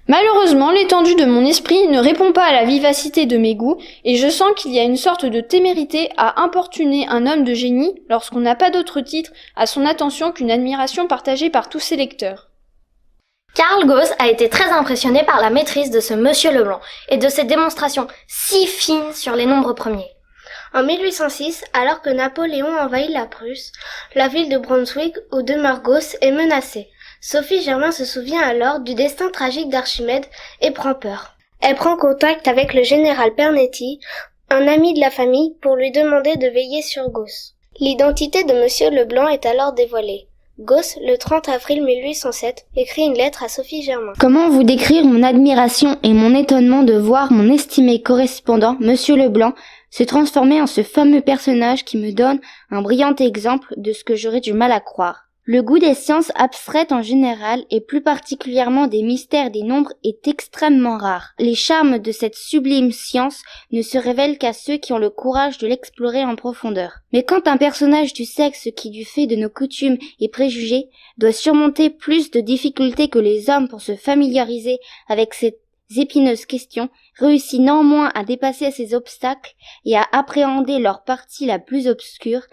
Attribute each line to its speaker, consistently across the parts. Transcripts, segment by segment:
Speaker 1: Malheureusement, l'étendue de mon esprit ne répond pas à la vivacité de mes goûts, et je sens qu'il y a une sorte de témérité à importuner un homme de génie lorsqu'on n'a pas d'autre titre à son attention qu'une admiration partagée par tous ses lecteurs.
Speaker 2: Carl Gauss a été très impressionné par la maîtrise de ce Monsieur Leblanc et de ses démonstrations si fines sur les nombres premiers.
Speaker 3: En 1806, alors que Napoléon envahit la Prusse, la ville de Brunswick où demeure Gauss est menacée. Sophie Germain se souvient alors du destin tragique d'Archimède et prend peur. Elle prend contact avec le général Pernetti, un ami de la famille, pour lui demander de veiller sur Gauss. L'identité de Monsieur Leblanc est alors dévoilée. Gauss, le 30 avril 1807, écrit une lettre à Sophie Germain.
Speaker 4: Comment vous décrire mon admiration et mon étonnement de voir mon estimé correspondant, Monsieur Leblanc, se transformer en ce fameux personnage qui me donne un brillant exemple de ce que j'aurais du mal à croire. Le goût des sciences abstraites en général, et plus particulièrement des mystères des nombres, est extrêmement rare. Les charmes de cette sublime science ne se révèlent qu'à ceux qui ont le courage de l'explorer en profondeur. Mais quand un personnage du sexe qui, du fait de nos coutumes et préjugés, doit surmonter plus de difficultés que les hommes pour se familiariser avec ces épineuses questions, réussit néanmoins à dépasser ces obstacles et à appréhender leur partie la plus obscure,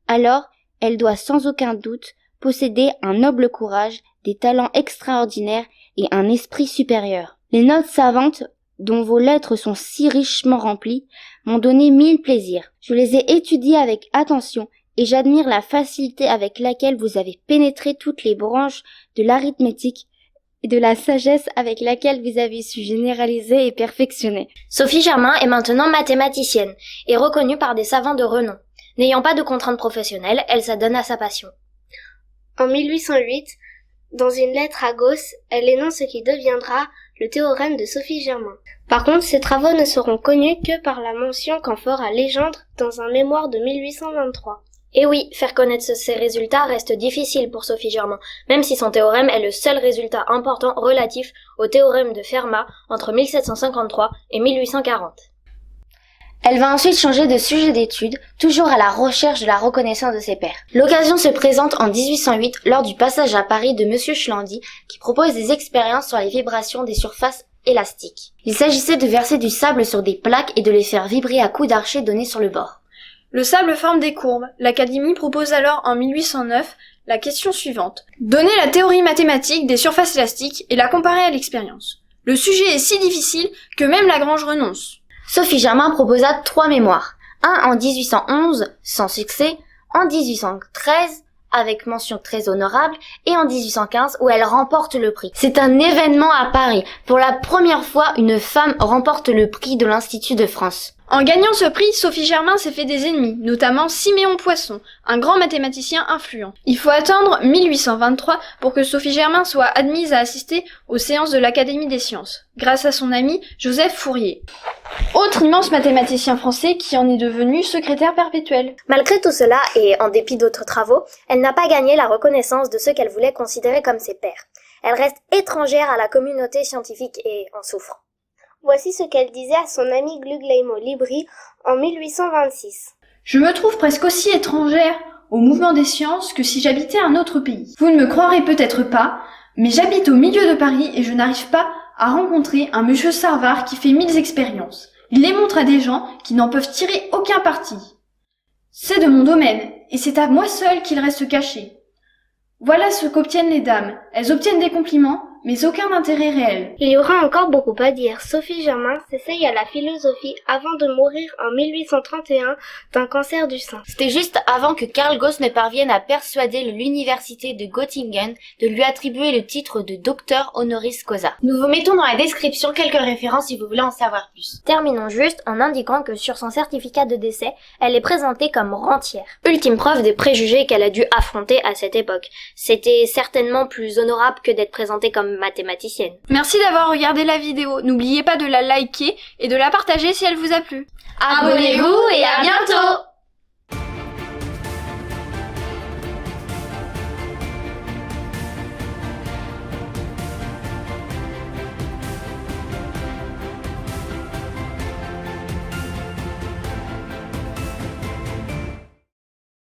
Speaker 4: alors elle doit sans aucun doute posséder un noble courage, des talents extraordinaires et un esprit supérieur. Les notes savantes, dont vos lettres sont si richement remplies, m'ont donné 1000 plaisirs. Je les ai étudiées avec attention et j'admire la facilité avec laquelle vous avez pénétré toutes les branches de l'arithmétique et de la sagesse avec laquelle vous avez su généraliser et perfectionner.
Speaker 2: Sophie Germain est maintenant mathématicienne et reconnue par des savants de renom. N'ayant pas de contraintes professionnelles, elle s'adonne à sa passion.
Speaker 3: En 1808, dans une lettre à Gauss, elle énonce ce qui deviendra le théorème de Sophie Germain. Par contre, ses travaux ne seront connus que par la mention qu'en fera Legendre dans un mémoire de 1823.
Speaker 2: Et oui, faire connaître ces résultats reste difficile pour Sophie Germain, même si son théorème est le seul résultat important relatif au théorème de Fermat entre 1753 et 1840.
Speaker 4: Elle va ensuite changer de sujet d'étude, toujours à la recherche de la reconnaissance de ses pairs. L'occasion se présente en 1808 lors du passage à Paris de Monsieur Chlandy, qui propose des expériences sur les vibrations des surfaces élastiques. Il s'agissait de verser du sable sur des plaques et de les faire vibrer à coups d'archet donnés sur le bord.
Speaker 1: Le sable forme des courbes. L'Académie propose alors en 1809 la question suivante. Donner la théorie mathématique des surfaces élastiques et la comparer à l'expérience. Le sujet est si difficile que même Lagrange renonce.
Speaker 4: Sophie Germain proposa 3 mémoires, un en 1811 sans succès, en 1813 avec mention très honorable et en 1815 où elle remporte le prix. C'est un événement à Paris. Pour la première fois, une femme remporte le prix de l'Institut de France.
Speaker 1: En gagnant ce prix, Sophie Germain s'est fait des ennemis, notamment Siméon Poisson, un grand mathématicien influent. Il faut attendre 1823 pour que Sophie Germain soit admise à assister aux séances de l'Académie des sciences, grâce à son ami Joseph Fourier. Autre immense mathématicien français qui en est devenu secrétaire perpétuel.
Speaker 2: Malgré tout cela, et en dépit d'autres travaux, elle n'a pas gagné la reconnaissance de ceux qu'elle voulait considérer comme ses pairs. Elle reste étrangère à la communauté scientifique et en souffre.
Speaker 3: Voici ce qu'elle disait à son ami Guglielmo Libri en 1826.
Speaker 1: Je me trouve presque aussi étrangère au mouvement des sciences que si j'habitais un autre pays. Vous ne me croirez peut-être pas, mais j'habite au milieu de Paris et je n'arrive pas à rencontrer un monsieur Sarvar qui fait 1000 expériences. Il les montre à des gens qui n'en peuvent tirer aucun parti. C'est de mon domaine, et c'est à moi seul qu'il reste caché. Voilà ce qu'obtiennent les dames. Elles obtiennent des compliments, mais aucun intérêt réel.
Speaker 3: Il y aura encore beaucoup à dire. Sophie Germain s'essaye à la philosophie avant de mourir en 1831 d'un cancer du sein.
Speaker 4: C'était juste avant que Carl Gauss ne parvienne à persuader l'université de Göttingen de lui attribuer le titre de docteur honoris causa. Nous vous mettons dans la description quelques références si vous voulez en savoir plus.
Speaker 2: Terminons juste en indiquant que sur son certificat de décès, elle est présentée comme rentière. Ultime preuve des préjugés qu'elle a dû affronter à cette époque. C'était certainement plus honorable que d'être présentée comme mathématicienne.
Speaker 1: Merci d'avoir regardé la vidéo. N'oubliez pas de la liker et de la partager si elle vous a plu.
Speaker 4: Abonnez-vous et à bientôt!